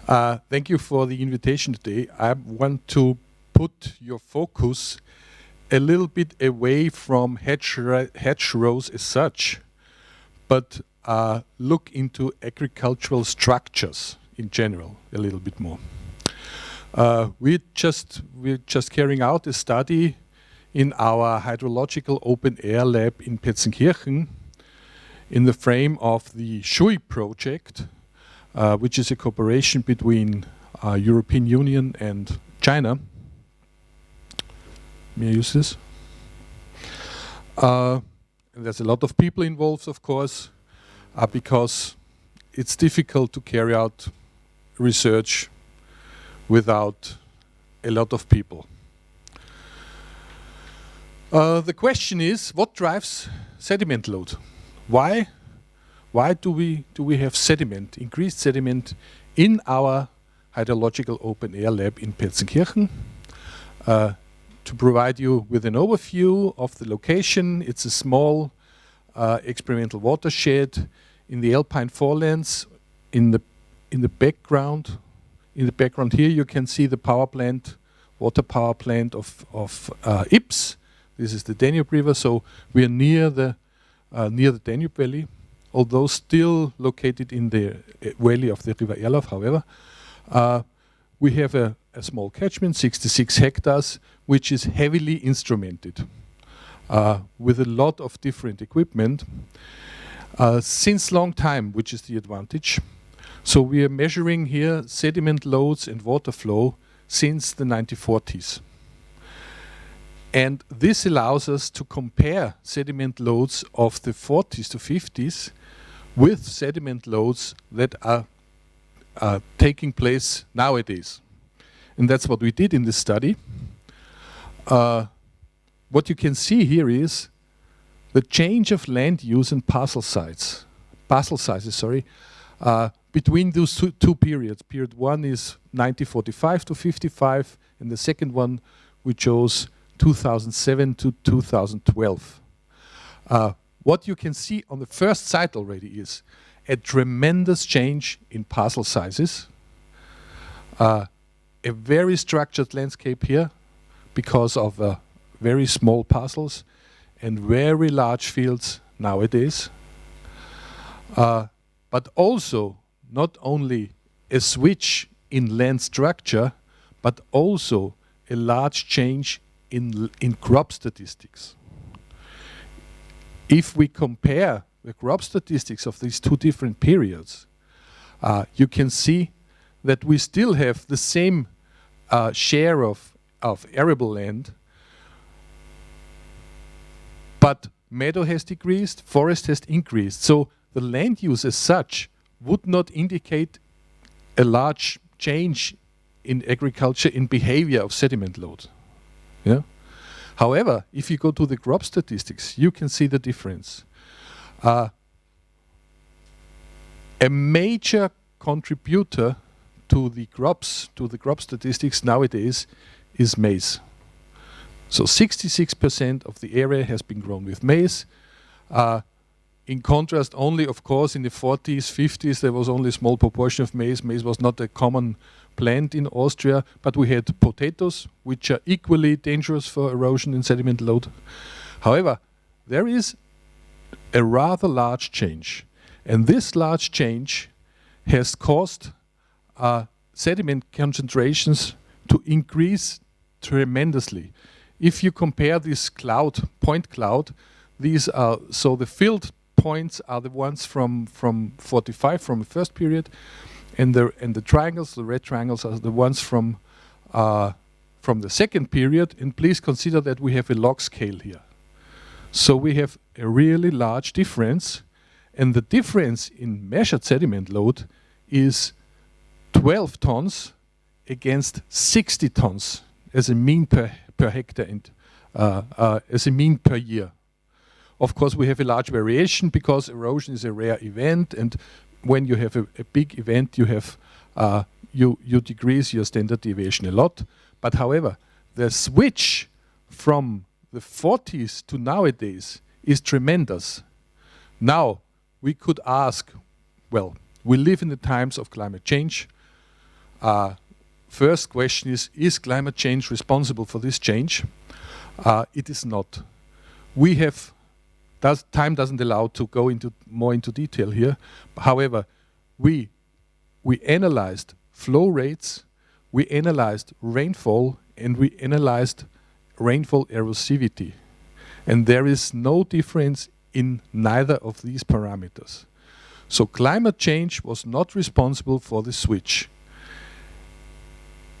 Thank you for the invitation today. I want to put your focus a little bit away from hedgerows as such, but look into agricultural structures in general a little bit more. We're just carrying out a study in our hydrological open air lab in Petzenkirchen in the frame of the SHUI project, which is a cooperation between European Union and China. May I use this? There's a lot of people involved, of course, because it's difficult to carry out research without a lot of people. The question is, what drives sediment load? Why do we have sediment, increased sediment in our hydrological open air lab in Petzenkirchen? To provide you with an overview of the location, it's a small experimental watershed in the Alpine forelands. In the background here, you can see the power plant, water power plant of Ips. This is the Danube River, so we are near the Danube Valley, although still located in the valley of the River Erlauf. However, we have a small catchment, 66 hectares, which is heavily instrumented with a lot of different equipment since long time, which is the advantage. So we are measuring here sediment loads and water flow since the 1940s. And this allows us to compare sediment loads of the 40s to 50s with sediment loads that are taking place nowadays. And that's what we did in this study. What you can see here is the change of land use and parcel sizes, between those two periods. Period one is 1945 to 55, and the second one we chose 2007 to 2012. What you can see on the first site already is a tremendous change in parcel sizes, a very structured landscape here because of very small parcels and very large fields nowadays, but also not only a switch in land structure, but also a large change in crop statistics. If we compare the crop statistics of these two different periods, you can see that we still have the same share of arable land, but meadow has decreased, forest has increased. So the land use as such would not indicate a large change in agriculture, in behavior of sediment load. Yeah? However, if you go to the crop statistics, you can see the difference. A major contributor to the crop statistics nowadays is maize. So 66% of the area has been grown with maize. In contrast, only, of course, in the 40s, 50s, there was only a small proportion of maize. Maize was not a common plant in Austria, but we had potatoes, which are equally dangerous for erosion and sediment load. However, there is a rather large change, and this large change has caused sediment concentrations to increase tremendously. If you compare this point cloud, these are, so the filled points are the ones from 45, from the first period, and the triangles, the red triangles, are the ones from the second period. And please consider that we have a log scale here. So we have a really large difference, and the difference in measured sediment load is 12 tons against 60 tons as a mean per hectare and as a mean per year. Of course, we have a large variation because erosion is a rare event, and when you have a big event, you have you decrease your standard deviation a lot. But however, the switch from the 40s to nowadays is tremendous. Now, we could ask, well, we live in the times of climate change. first question is climate change responsible for this change? It is not. We have, time doesn't allow to go more into detail here. However, we analyzed flow rates, we analyzed rainfall, and we analyzed rainfall erosivity. And there is no difference in neither of these parameters. So climate change was not responsible for the switch.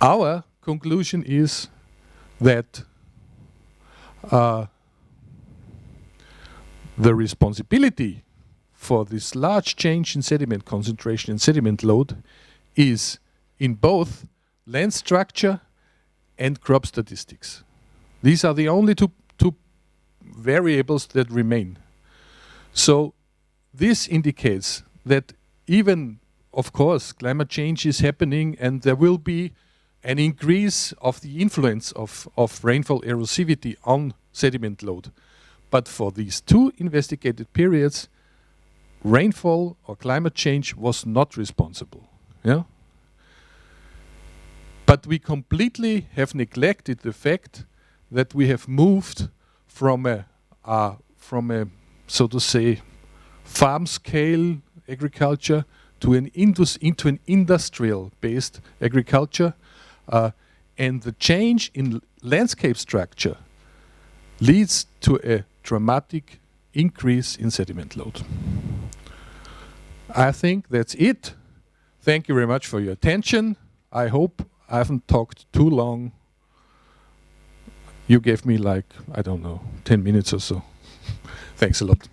Our conclusion is that the responsibility for this large change in sediment concentration and sediment load is in both land structure and crop statistics. These are the only two variables that remain. So this indicates that even, of course, climate change is happening and there will be an increase of the influence of rainfall erosivity on sediment load. But for these two investigated periods, rainfall or climate change was not responsible. Yeah? But we completely have neglected the fact that we have moved from a so to say farm scale agriculture to into an industrial based agriculture, and the change in landscape structure leads to a dramatic increase in sediment load. I think that's it. Thank you very much for your attention. I hope I haven't talked too long. You gave me like, I don't know, 10 minutes or so. Thanks a lot.